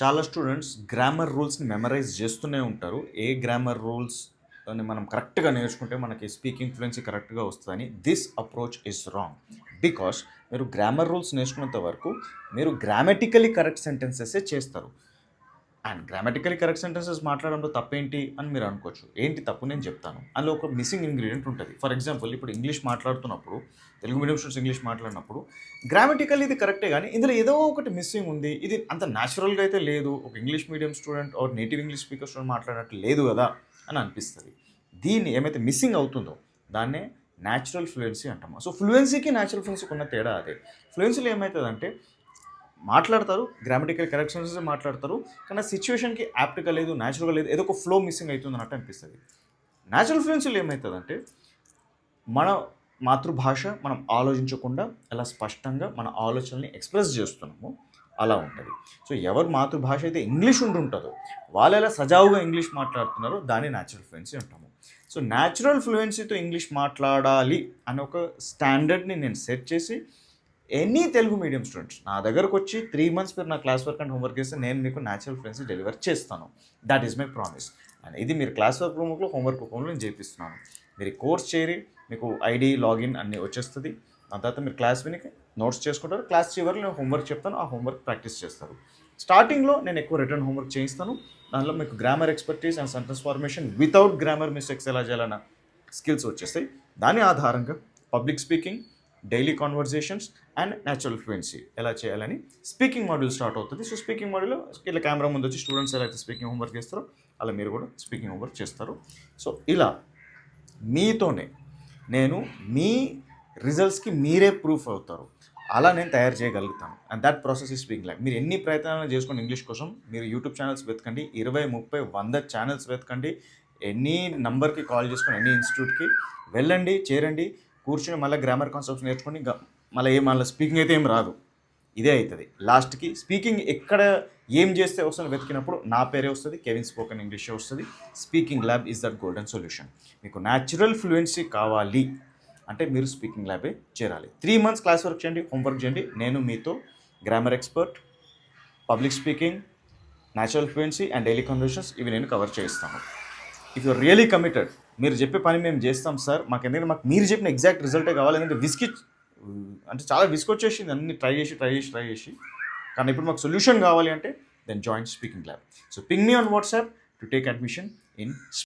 చాలా students grammar రూల్స్ని memorise చేస్తూనే ఉంటారు. ఏ గ్రామర్ రూల్స్ అని మనం కరెక్ట్గా నేర్చుకుంటే మనకి స్పీకింగ్ ఫ్లూయెన్సీ కరెక్ట్గా వస్తుందని. This approach is wrong. Because మీరు గ్రామర్ రూల్స్ నేర్చుకున్నంత వరకు మీరు గ్రామటికలీ కరెక్ట్ సెంటెన్సెసే చేస్తారు. అండ్ గ్రామటికలీ కరెక్ట్ సెంటెన్సెస్ మాట్లాడడంలో తప్పేంటి అని మీరు అనుకోవచ్చు. ఏంటి తప్పు నేను చెప్తాను. అందులో ఒక మిస్సింగ్ ఇంగ్రీడియంట్ ఉంటుంది. ఫర్ ఎగ్జాంపుల్, ఇప్పుడు ఇంగ్లీష్ మాట్లాడుతున్నప్పుడు, తెలుగు మీడియం స్టూడెంట్స్ ఇంగ్లీష్ మాట్లాడినప్పుడు గ్రామటికల్ ఇది కరెక్టే, కానీ ఇందులో ఏదో ఒకటి మిస్సింగ్ ఉంది. ఇది అంత న్యాచురల్గా అయితే లేదు. ఒక English medium student or native English speaker student మాట్లాడినట్టు లేదు కదా అని అనిపిస్తుంది. దీన్ని ఏమైతే మిస్సింగ్ అవుతుందో దాన్నే న్యాచురల్ ఫ్లూయెన్సీ అంటాము. సో ఫ్లూయెన్సీకి న్యాచురల్ ఫ్లూయెన్సీకి ఉన్న తేడా అదే. ఫ్లూయెన్సీలో ఏమవుతుందంటే మాట్లాడతారు, గ్రామటికల్ కరెక్షన్స్ మాట్లాడతారు, కానీ సిచ్యువేషన్కి యాప్ట్గా లేదు, న్యాచురల్గా లేదు, ఏదో ఒక ఫ్లో మిస్సింగ్ అవుతుంది అన్నట్టు అనిపిస్తుంది. న్యాచురల్ ఫ్లూయెన్సీలో ఏమవుతుందంటే మన మాతృభాష మనం ఆలోచించకుండా ఎలా స్పష్టంగా మన ఆలోచనల్ని ఎక్స్ప్రెస్ చేస్తున్నామో అలా ఉంటుంది. సో ఎవరు మాతృభాష అయితే ఇంగ్లీష్ ఉంటుంటుందో వాళ్ళు ఎలా సజావుగా ఇంగ్లీష్ మాట్లాడుతున్నారో దాన్ని న్యాచురల్ ఫ్లూయెన్సీ అంటాము. సో న్యాచురల్ ఫ్లూయెన్సీతో ఇంగ్లీష్ మాట్లాడాలి అనే ఒక స్టాండర్డ్ని నేను సెట్ చేసి ఎనీ తెలుగు మీడియం స్టూడెంట్స్ నా దగ్గరకు వచ్చి 3 months మీరు నా క్లాస్ వర్క్ అండ్ హోంవర్క్ చేస్తే నేను మీకు న్యాచురల్ ఫ్లూయెన్సీ డెలివర్ చేస్తాను. That is my promise. And ఇది మీరు క్లాస్ వర్క్ రూమ్లో హోంవర్క్ రూమ్లో నేను చేపిస్తున్నాను. మీరు కోర్స్ చేరి మీకు ఐడి లాగిన్ అన్నీ వచ్చేస్తుంది. దాని తర్వాత మీరు క్లాస్ విని నోట్స్ చేసుకుంటారు. క్లాస్ చివరిలో నేను హోంవర్క్ చెప్తాను, ఆ హోంవర్క్ ప్రాక్టీస్ చేస్తారు. స్టార్టింగ్లో నేను ఎక్కువ రిటర్న్ హోంవర్క్ చేయిస్తాను. దానిలో మీకు grammar expertise and sentence formation without grammar mistakes ఎలా చేయాలన్న స్కిల్స్ వచ్చేస్తాయి. దాని ఆధారంగా public speaking, daily conversations and natural fluency ఎలా చేయాలని స్పీకింగ్ మాడ్యూల్ స్టార్ట్ అవుతుంది. సో స్పీకింగ్ మాడ్యూల్లో ఇట్లా కెమెరా ముందు వచ్చి స్టూడెంట్స్ ఎలా అయితే స్పీకింగ్ హోంవర్క్ చేస్తారో అలా మీరు కూడా స్పీకింగ్ హోంవర్క్ చేస్తారు. సో ఇలా మీతోనే నేను మీ రిజల్ట్స్కి మీరే ప్రూఫ్ అవుతారు. అలా నేను తయారు చేయగలుగుతాను. అండ్ దట్ ప్రాసెస్ ఈ స్పీకింగ్ ల్యాబ్. మీరు ఎన్ని ప్రయత్నాలు చేసుకోండి ఇంగ్లీష్ కోసం, మీరు యూట్యూబ్ ఛానల్స్ వెతకండి, 20, 30, 100 ఛానల్స్ వెతకండి, ఎనీ నంబర్కి కాల్ చేసుకొని ఎనీ ఇన్స్టిట్యూట్కి వెళ్ళండి, చేరండి, కూర్చొని మళ్ళీ గ్రామర్ కాన్సెప్ట్స్ నేర్చుకొని మళ్ళీ స్పీకింగ్ అయితే ఏం రాదు. ఇదే అవుతుంది లాస్ట్కి. స్పీకింగ్ ఎక్కడ ఏం చేస్తే వస్తుందో వెతికినప్పుడు నా పేరే వస్తుంది, కెవిన్ స్పోకెన్ ఇంగ్లీష్ వస్తుంది. Speaking lab is that golden solution. మీకు న్యాచురల్ ఫ్లూయెన్సీ కావాలి అంటే మీరు స్పీకింగ్ ల్యాబే చేరాలి. 3 months క్లాస్ వర్క్ చేయండి, హోంవర్క్ చేయండి. నేను మీతో grammar expert, public speaking, natural fluency and daily conversations ఇవి నేను కవర్ చేయిస్తాను. ఇఫ్ యూర్ రియలీ కమిటెడ్, మీరు చెప్పే పని మేము చేస్తాం సార్, ఎందుకంటే మాకు మీరు చెప్పిన ఎగ్జాక్ట్ రిజల్టే కావాలి. ఎందుకంటే చాలా విసుకొచ్చేసింది అన్ని ట్రై చేసి, కానీ ఇప్పుడు మాకు సొల్యూషన్ కావాలి అంటే then join speaking lab. So ping me on WhatsApp to take admission in